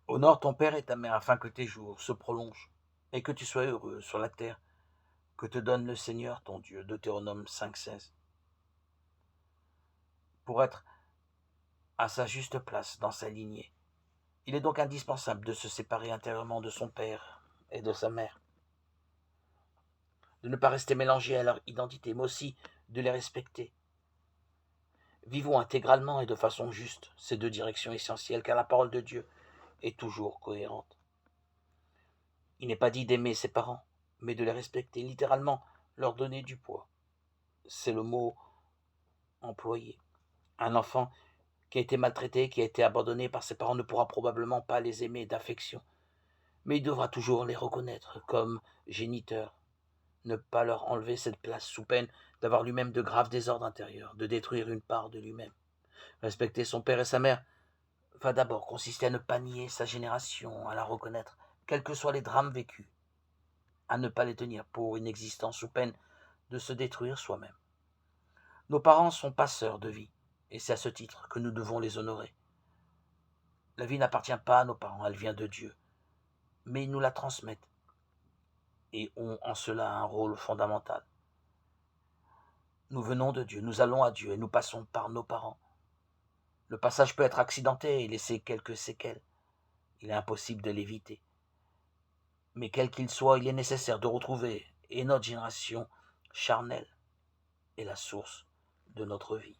Honore ton père et ta mère afin que tes jours se prolongent et que tu sois heureux sur la terre que te donne le Seigneur ton Dieu. Deutéronome 5,16. Pour être à sa juste place dans sa lignée, il est donc indispensable de se séparer intérieurement de son père et de sa mère, de ne pas rester mélangé à leur identité, mais aussi de les respecter. Vivons intégralement et de façon juste ces deux directions essentielles, car la parole de Dieu est toujours cohérente. Il n'est pas dit d'aimer ses parents, mais de les respecter, littéralement leur donner du poids. C'est le mot employé. Un enfant qui a été maltraité, qui a été abandonné par ses parents ne pourra probablement pas les aimer d'affection, mais il devra toujours les reconnaître comme géniteurs, ne pas leur enlever cette place sous peine d'avoir lui-même de graves désordres intérieurs, de détruire une part de lui-même. Respecter son père et sa mère va d'abord consister à ne pas nier sa génération, à la reconnaître, quels que soient les drames vécus, à ne pas les tenir pour inexistants sous peine de se détruire soi-même. Nos parents sont passeurs de vie, et c'est à ce titre que nous devons les honorer. La vie n'appartient pas à nos parents, elle vient de Dieu, mais ils nous la transmettent et ont en cela un rôle fondamental. Nous venons de Dieu, nous allons à Dieu et nous passons par nos parents. Le passage peut être accidenté et laisser quelques séquelles. Il est impossible de l'éviter. Mais quel qu'il soit, il est nécessaire de retrouver, et notre génération charnelle est la source de notre vie.